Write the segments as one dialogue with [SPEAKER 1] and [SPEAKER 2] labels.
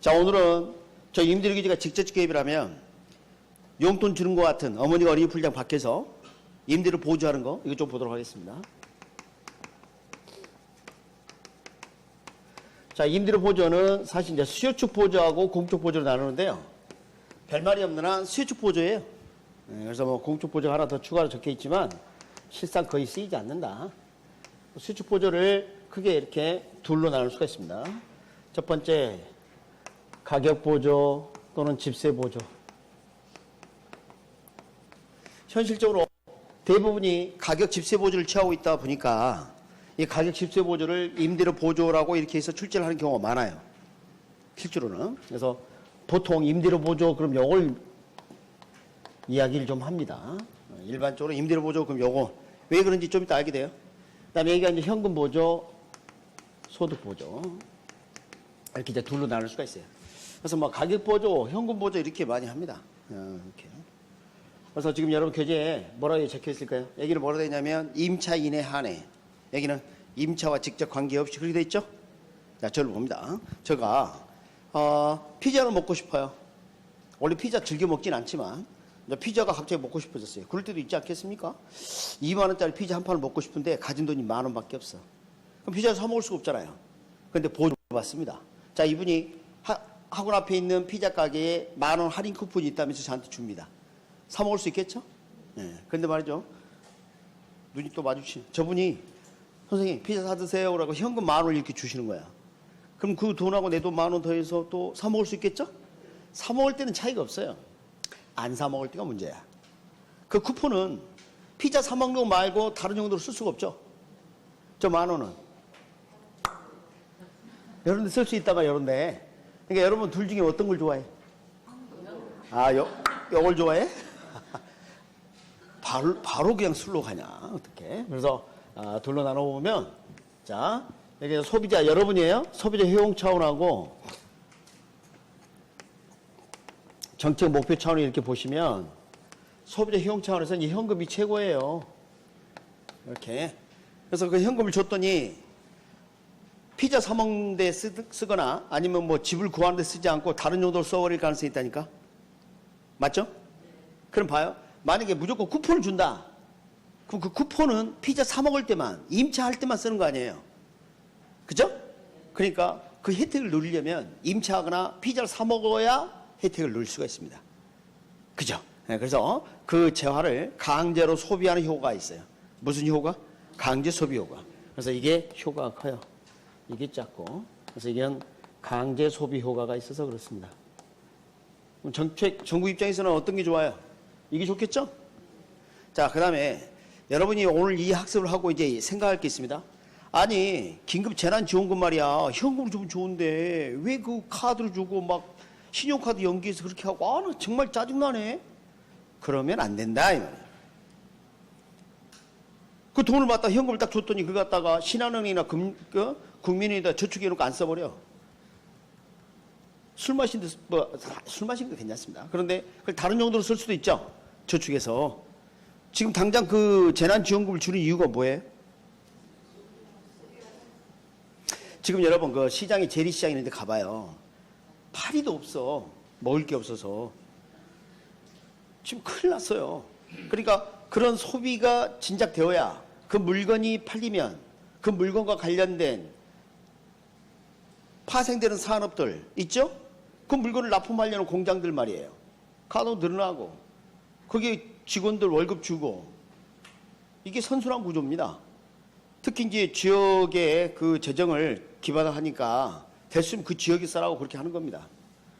[SPEAKER 1] 자, 오늘은 저 임대료기지가 직접 개입을 하면 용돈 주는 것 같은 어머니가 어린이 풀장 밖에서 임대료 보조하는 거, 이거 좀 보도록 하겠습니다. 자, 임대료 보조는 사실 이제 수요축 보조하고 공적 보조로 나누는데요. 별말이 없는 한 수요축 보조예요. 그래서 뭐 공적 보조가 하나 더 추가로 적혀 있지만 실상 거의 쓰이지 않는다. 수요축 보조를 크게 이렇게 둘로 나눌 수가 있습니다. 첫 번째, 가격 보조 또는 집세 보조. 현실적으로 대부분이 가격 집세 보조를 취하고 있다 보니까 이 가격 집세 보조를 임대료 보조라고 이렇게 해서 출제를 하는 경우가 많아요. 실제로는. 그래서 보통 임대료 보조 그럼 요걸 이야기를 좀 합니다. 일반적으로 임대료 보조 그럼 요거 왜 그런지 좀 이따 알게 돼요. 그다음에 여기가 이제 현금 보조, 소득 보조 이렇게 이제 둘로 나눌 수가 있어요. 그래서 뭐 가격 보조, 현금 보조 이렇게 많이 합니다. 이렇게. 그래서 지금 여러분 교재에 뭐라고 적혀 있을까요? 여기는 뭐라고 되어 있냐면 임차 인해 한해. 여기는 임차와 직접 관계없이 그렇게 되어 있죠? 자, 저를 봅니다. 제가 피자를 먹고 싶어요. 원래 피자 즐겨 먹진 않지만 피자가 갑자기 먹고 싶어졌어요. 그럴 때도 있지 않겠습니까? 2만 원짜리 피자 한 판을 먹고 싶은데 가진 돈이 10,000 원밖에 없어. 그럼 피자를 사 먹을 수가 없잖아요. 그런데 보조를 받습니다. 자, 이분이 학원 앞에 있는 피자 가게에 10,000원 할인 쿠폰이 있다면서 저한테 줍니다. 사 먹을 수 있겠죠? 네. 그런데 말이죠. 눈이 또 마주치는 저분이 선생님 피자 사 드세요 라고 현금 10,000원 이렇게 주시는 거야. 그럼 그 돈하고 내 돈 10,000원 더해서 또 사 먹을 수 있겠죠? 사 먹을 때는 차이가 없어요. 안 사 먹을 때가 문제야. 그 쿠폰은 피자 사 먹는 거 말고 다른 용도로 쓸 수가 없죠. 저 10,000원은 여러분들 쓸 수 있다가 여런데. 그러니까 여러분 둘 중에 어떤 걸 좋아해? 요걸 좋아해? 바로 그냥 술로 가냐 어떻게? 그래서 둘로 나눠보면 자, 여기 소비자 여러분이에요. 소비자 효용 차원하고 정책 목표 차원을 이렇게 보시면 소비자 효용 차원에서는 이 현금이 최고예요. 이렇게. 그래서 그 현금을 줬더니 피자 사 먹는 데 쓰거나 아니면 뭐 집을 구하는 데 쓰지 않고 다른 용도로 써버릴 가능성이 있다니까? 맞죠? 그럼 봐요. 만약에 무조건 쿠폰을 준다. 그럼 그 쿠폰은 피자 사 먹을 때만, 임차할 때만 쓰는 거 아니에요. 그죠? 그러니까 그 혜택을 누리려면 임차하거나 피자를 사 먹어야 혜택을 누릴 수가 있습니다. 그죠? 네, 그래서 그 재화를 강제로 소비하는 효과가 있어요. 무슨 효과? 강제 소비 효과. 그래서 이게 효과가 커요. 이게 작고. 그래서 이건 강제 소비 효과가 있어서 그렇습니다. 정부 입장에서는 어떤 게 좋아요? 이게 좋겠죠? 자, 그 다음에 여러분이 오늘 이 학습을 하고 이제 생각할 게 있습니다. 아니, 긴급 재난지원금 말이야. 현금으로 주면 좋은데 왜 그 카드를 주고 막 신용카드 연기해서 그렇게 하고 나 정말 짜증나네. 그러면 안 된다 이 말이야. 그 돈을 받다 현금을 딱 줬더니 그거 갖다가 신한은행이나 국민은행에다 저축해놓고 안 써버려. 술 마신 거 괜찮습니다. 그런데 그걸 다른 용도로 쓸 수도 있죠. 저축해서. 지금 당장 그 재난지원금을 주는 이유가 뭐예요? 지금 여러분 그 시장에 재래시장 이런 데 가봐요. 파리도 없어. 먹을 게 없어서. 지금 큰일 났어요. 그러니까 그런 소비가 진작되어야 그 물건이 팔리면 그 물건과 관련된 파생되는 산업들 있죠? 그 물건을 납품하려는 공장들 말이에요. 가도 늘어나고 거기에 직원들 월급 주고 이게 선순환 구조입니다. 특히 이제 지역의 그 재정을 기반하니까 됐으면 그 지역에 쓰라고 그렇게 하는 겁니다.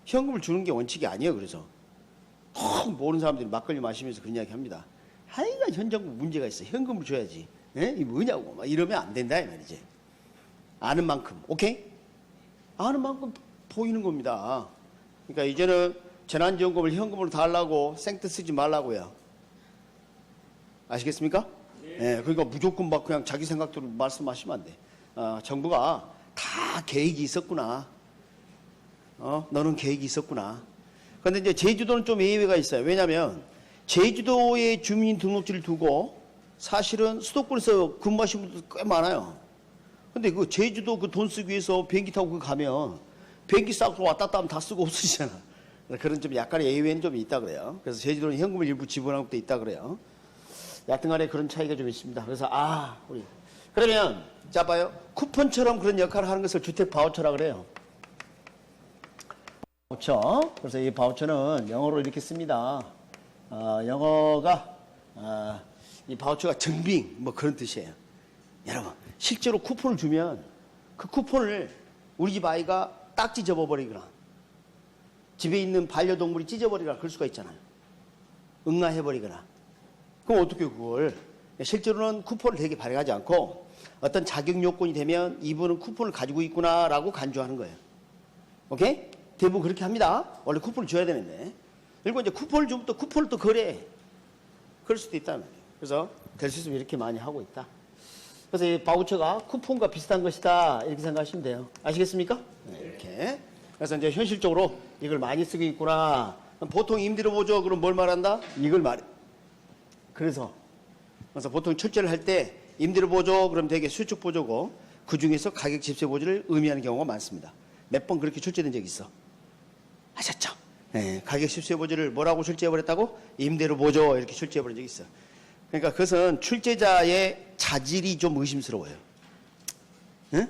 [SPEAKER 1] 현금을 주는 게 원칙이 아니에요. 그래서 모르는 사람들이 막걸리 마시면서 그런 이야기 합니다. 하여간 현 정부 문제가 있어. 현금을 줘야지. 에? 이게 뭐냐고. 막 이러면 안 된다 이 말이지. 아는 만큼. 오케이? 아는 만큼 보이는 겁니다. 그러니까 이제는 재난지원금을 현금으로 달라고 생떼 쓰지 말라고요. 아시겠습니까? 네. 그러니까 무조건 막 그냥 자기 생각대로 말씀하시면 안 돼. 정부가 다 계획이 있었구나. 너는 계획이 있었구나. 그런데 이제 제주도는 좀 예외가 있어요. 왜냐하면 제주도의 주민등록지를 두고 사실은 수도권에서 근무하시는 분들 꽤 많아요. 근데 그 제주도 그 돈 쓰기 위해서 비행기 타고 그 가면 비행기 싸고 왔다 갔다 하면 다 쓰고 없어지잖아. 그런 좀 약간의 예외는 좀 있다 그래요. 그래서 제주도는 현금을 일부 지불하는 것도 있다 그래요. 여하튼 간에 그런 차이가 좀 있습니다. 그래서 우리 그러면 자 봐요. 쿠폰처럼 그런 역할을 하는 것을 주택 바우처라 그래요. 바우처. 그래서 이 바우처는 영어로 이렇게 씁니다. 영어가 이 바우처가 증빙 뭐 그런 뜻이에요. 여러분 실제로 쿠폰을 주면 그 쿠폰을 우리 집 아이가 딱 찢어버리거나 집에 있는 반려동물이 찢어버리거나 그럴 수가 있잖아요. 응아해버리거나. 그럼 어떻게 그걸 실제로는 쿠폰을 되게 발행하지 않고 어떤 자격 요건이 되면 이분은 쿠폰을 가지고 있구나라고 간주하는 거예요. 오케이? 대부분 그렇게 합니다. 원래 쿠폰을 줘야 되는데. 그리고 이제 쿠폰을 주면 또 쿠폰을 또 거래해. 그럴 수도 있다는 말이에요. 그래서 될 수 있으면 이렇게 많이 하고 있다. 그래서 이 바우처가 쿠폰과 비슷한 것이다. 이렇게 생각하시면 돼요. 아시겠습니까? 네, 이렇게. 그래서 이제 현실적으로 이걸 많이 쓰고 있구나. 보통 임대료 보조 그럼 뭘 말한다? 이걸 말해. 그래서 보통 출제를 할 때 임대료 보조 그럼 되게 수축 보조고 그 중에서 가격 집세 보조를 의미하는 경우가 많습니다. 몇 번 그렇게 출제된 적이 있어. 아셨죠? 네, 가격 집세 보조를 뭐라고 출제해버렸다고? 임대료 보조 이렇게 출제해버린 적이 있어. 그러니까 그것은 출제자의 자질이 좀 의심스러워요. 응?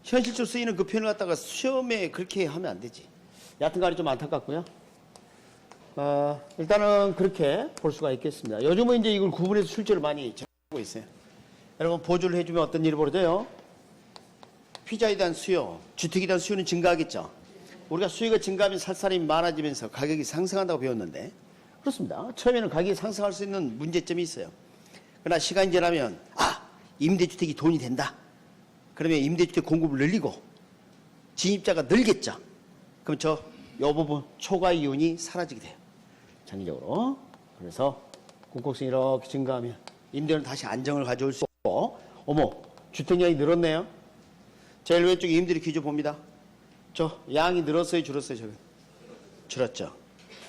[SPEAKER 1] 현실적으로 쓰이는 그 표현을 갖다가 시험에 그렇게 하면 안 되지. 여하튼간에 좀 안타깝고요. 일단은 그렇게 볼 수가 있겠습니다. 요즘은 이제 이걸 구분해서 출제를 많이 하고 있어요. 여러분 보조를 해주면 어떤 일이 벌어져요? 피자에 대한 수요, 주택에 대한 수요는 증가하겠죠. 우리가 수요가 증가하면 살 사람이 많아지면서 가격이 상승한다고 배웠는데 그렇습니다. 처음에는 가격이 상승할 수 있는 문제점이 있어요. 그러나 시간이 지나면 임대주택이 돈이 된다. 그러면 임대주택 공급을 늘리고 진입자가 늘겠죠. 그럼 요 부분 초과 이윤이 사라지게 돼요. 장기적으로. 그래서 공급성이 이렇게 증가하면 임대는 다시 안정을 가져올 수 없고 어머 주택량이 늘었네요. 제일 왼쪽에 임대료 기조 봅니다. 양이 늘었어요 줄었어요? 저기 줄었죠.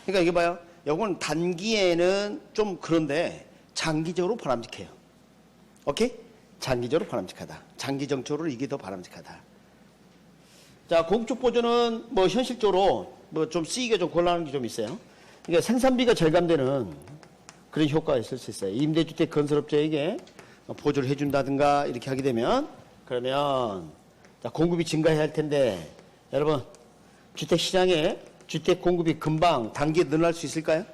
[SPEAKER 1] 그러니까 이게 봐요. 요건 단기에는 좀 그런데 장기적으로 바람직해요. 오케이? 장기적으로 바람직하다. 장기정적으로 이게 더 바람직하다. 자, 공적 보조는 뭐 현실적으로 뭐 좀 쓰기가 좀 곤란한 게 좀 있어요. 그러니까 생산비가 절감되는 그런 효과가 있을 수 있어요. 임대주택 건설업자에게 보조를 해준다든가 이렇게 하게 되면 그러면 자, 공급이 증가해야 할 텐데 여러분 주택시장에 주택 공급이 금방 단기에 늘어날 수 있을까요?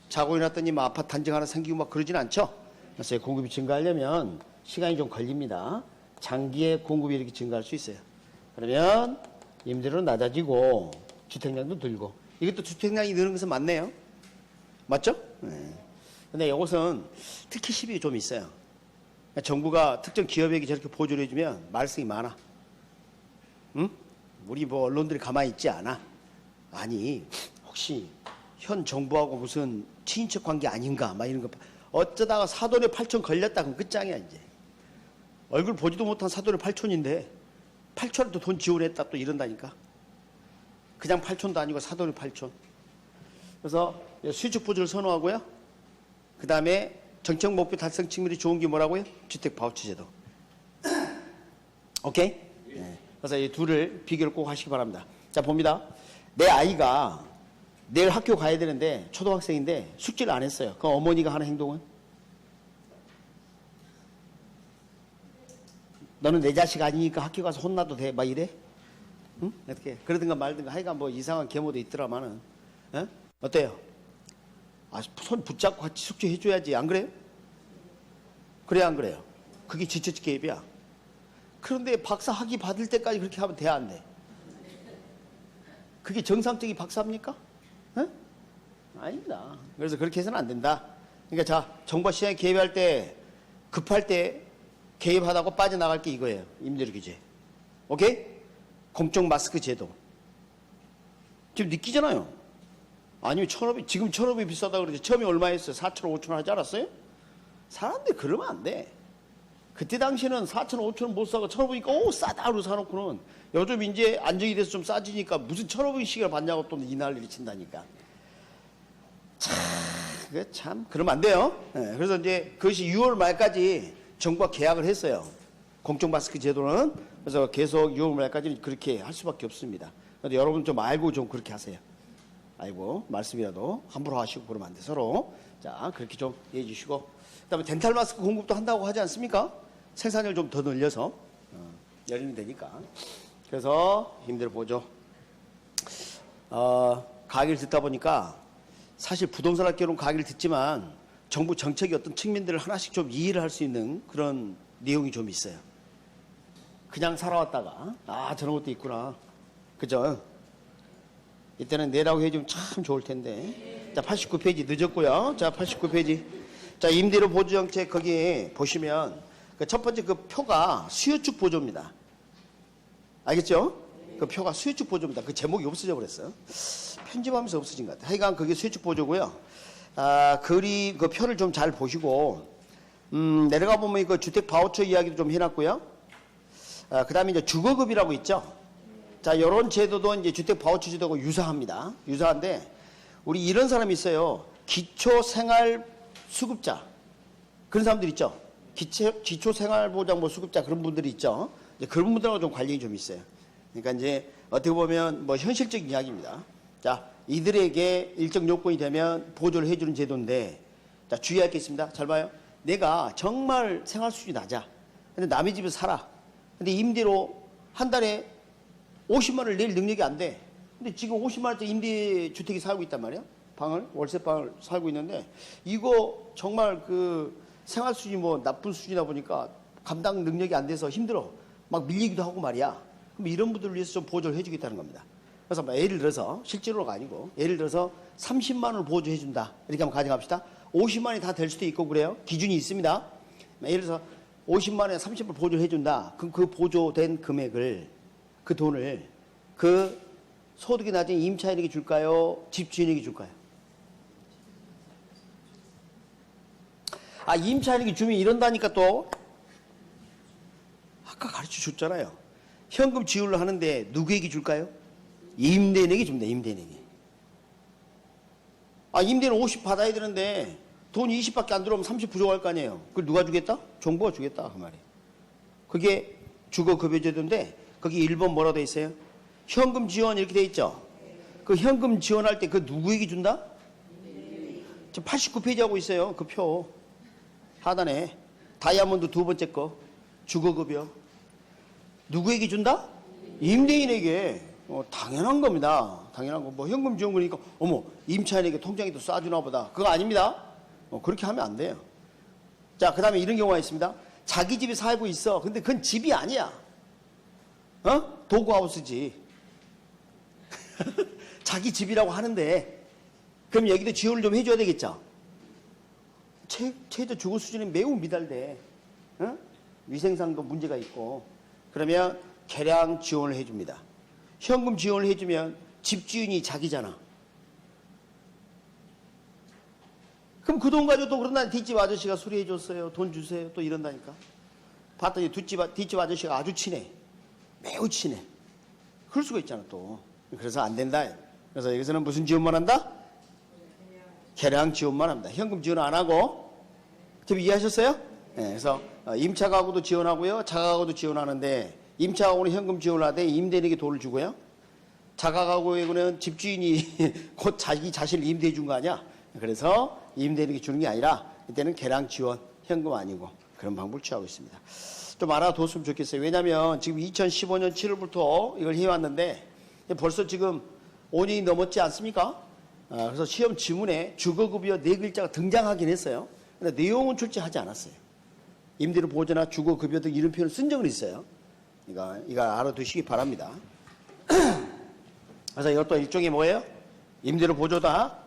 [SPEAKER 1] 자고 일어났더니 뭐 아파트 단지가 하나 생기고 막 그러진 않죠. 그래서 공급이 증가하려면 시간이 좀 걸립니다. 장기에 공급이 이렇게 증가할 수 있어요. 그러면 임대료는 낮아지고 주택량도 늘고 이것도 주택량이 느는 것은 맞네요. 맞죠? 네. 근데 이것은 특히 시비가 좀 있어요. 정부가 특정 기업에게 저렇게 보조를 해주면 말썽이 많아. 응? 우리 뭐 언론들이 가만히 있지 않아. 아니 혹시 현 정부하고 무슨 친인척 관계 아닌가 막 이런 거 어쩌다가 사돈에 8천 걸렸다 그럼 끝장이야 이제. 얼굴 보지도 못한 사돈에 8촌인데 8촌도 돈 지원했다 또 이런다니까. 그냥 8촌도 아니고 사돈에 8촌. 그래서 수축 보조를 선호하고요. 그 다음에 정책 목표 달성 측면이 좋은 게 뭐라고요? 주택 바우처 제도. 오케이? 네. 그래서 이 둘을 비교를 꼭 하시기 바랍니다. 자 봅니다. 내 아이가 내일 학교 가야 되는데 초등학생인데 숙제를 안 했어요. 그럼 어머니가 하는 행동은? 너는 내 자식 아니니까 학교 가서 혼나도 돼? 막 이래? 응? 어떻게? 그러든가 말든가 하여간 뭐 이상한 계모도 있더라마는. 어? 어때요? 손 붙잡고 같이 숙제 해줘야지. 안 그래요? 그래 안 그래요? 그게 지처직 개입이야. 그런데 박사 학위 받을 때까지 그렇게 하면 돼 안 돼? 그게 정상적인 박사입니까? 어? 아닙니다. 그래서 그렇게 해서는 안 된다. 그러니까 자, 정부 시장에 개입할 때 급할 때 개입하다고 빠져나갈 게 이거예요. 임대료 규제. 오케이? 공적 마스크 제도. 지금 느끼잖아요. 아니면 지금 1,500이 비싸다 그러지. 처음에 얼마였어요? 4,000원, 5,000원 하지 않았어요? 사는데 그러면 안 돼. 그때 당시에는 4,000원, 5,000원 못 사고 1,500이니까 오 싸다 그러고 사놓고는 요즘 이제 안정이 돼서 좀 싸지니까 무슨 1,500씩을 받냐고 또 이 난리를 친다니까. 참 그러면 안 돼요. 네, 그래서 이제 그것이 6월 말까지 정부가 계약을 했어요. 공적 마스크 제도는. 그래서 계속 6월 말까지는 그렇게 할 수밖에 없습니다. 그런데 여러분 좀 알고 좀 그렇게 하세요. 아이고, 말씀이라도 함부로 하시고 그러면 안 돼, 서로. 자, 그렇게 좀 이해해 주시고. 그 다음에 덴탈 마스크 공급도 한다고 하지 않습니까? 생산을 좀 더 늘려서 열리면 되니까. 그래서 임대료 보조. 강의를 듣다 보니까 사실 부동산 학교는 강의를 듣지만 정부 정책의 어떤 측면들을 하나씩 좀 이해를 할 수 있는 그런 내용이 좀 있어요. 그냥 살아왔다가 저런 것도 있구나. 그죠? 이때는 내라고 해주면 참 좋을 텐데. 자, 89페이지 늦었고요. 자, 89페이지. 자, 임대료 보조 정책 거기에 보시면 그 첫 번째 그 표가 수요축 보조입니다. 알겠죠? 그 표가 수요축 보조입니다. 그 제목이 없어져 버렸어요. 편집하면서 없어진 것 같아요. 하여간 그게 수요축 보조고요. 그 표를 좀 잘 보시고, 내려가 보면 그 주택 바우처 이야기도 좀 해놨고요. 그 다음에 이제 주거급이라고 있죠. 자, 요런 제도도 이제 주택 바우처 제도하고 유사합니다. 유사한데, 우리 이런 사람이 있어요. 기초생활수급자. 그런 사람들 있죠. 기초생활보장 수급자 그런 분들이 있죠. 이제 그런 분들하고 좀 관련이 좀 있어요. 그러니까 이제 어떻게 보면 뭐 현실적인 이야기입니다. 자, 이들에게 일정 요건이 되면 보조를 해주는 제도인데, 자, 주의할 게 있습니다. 잘 봐요. 내가 정말 생활 수준이 낮아. 근데 남의 집에서 살아. 근데 임대로 한 달에 50만 원을 낼 능력이 안 돼. 근데 지금 50만 원짜리 임대주택이 살고 있단 말이야. 월세방을 살고 있는데, 이거 정말 그 생활 수준이 뭐 나쁜 수준이다 보니까 감당 능력이 안 돼서 힘들어. 막 밀리기도 하고 말이야. 그럼 이런 분들을 위해서 좀 보조를 해주겠다는 겁니다. 그래서 예를 들어서, 실제로가 아니고, 예를 들어서 30만 원을 보조해준다. 이렇게 한번 가정합시다. 50만 원이 다 될 수도 있고 그래요. 기준이 있습니다. 예를 들어서 50만 원에 30을 보조해준다. 그럼 그 보조된 금액을, 그 돈을, 그 소득이 낮은 임차인에게 줄까요? 집주인에게 줄까요? 임차인에게 주면 이런다니까 또. 아까 가르쳐 줬잖아요. 현금 지원을 하는데 누구에게 줄까요? 임대인에게 줍니다. 임대인에게. 임대는 50 받아야 되는데 돈이 20밖에 안 들어오면 30 부족할 거 아니에요. 그걸 누가 주겠다? 정부가 주겠다 그 말이에요. 그게 주거급여제도인데 거기 1번 뭐라고 돼 있어요? 현금 지원 이렇게 돼 있죠. 그 현금 지원할 때 그 누구에게 준다? 지금 89페이지 하고 있어요. 그 표 하단에 다이아몬드 두 번째 거 주거급여 누구에게 준다? 임대인에게. 당연한 겁니다. 당연한 거. 뭐 현금 지원 그러니까 어머 임차인에게 통장에도 쏴주나 보다. 그거 아닙니다. 그렇게 하면 안 돼요. 자, 그 다음에 이런 경우가 있습니다. 자기 집에 살고 있어. 근데 그건 집이 아니야. 도구하우스지. 자기 집이라고 하는데 그럼 여기도 지원을 좀 해줘야 되겠죠. 최저 주거 수준이 매우 미달돼. 위생상도 문제가 있고. 그러면 계량 지원을 해줍니다. 현금 지원을 해주면 집주인이 자기잖아. 그럼 그 돈 가지고 또 그런다. 뒷집 아저씨가 수리해줬어요. 돈 주세요. 또 이런다니까. 봤더니 뒷집 아저씨가 아주 친해. 매우 친해. 그럴 수가 있잖아 또. 그래서 안 된다. 그래서 여기서는 무슨 지원만 한다? 계량 지원만 합니다. 현금 지원 안 하고. 지금 이해하셨어요? 네, 그래서 임차 가구도 지원하고요. 자가 가구도 지원하는데 임차 가구는 현금 지원을 하되 임대인에게 돈을 주고요. 자가 가구에는 집주인이 곧 자기 자신을 임대해 준 거 아니야. 그래서 임대인에게 주는 게 아니라 이때는 계량 지원, 현금 아니고 그런 방법을 취하고 있습니다. 좀 알아뒀으면 좋겠어요. 왜냐하면 지금 2015년 7월부터 이걸 해왔는데 벌써 지금 5년이 넘었지 않습니까? 그래서 시험 지문에 주거급여 4글자가 등장하긴 했어요. 근데 내용은 출제하지 않았어요. 임대료 보조나 주거급여 등 이런 표현을 쓴 적은 있어요. 이거 알아두시기 바랍니다. 그래서 이것도 일종의 뭐예요? 임대료 보조다.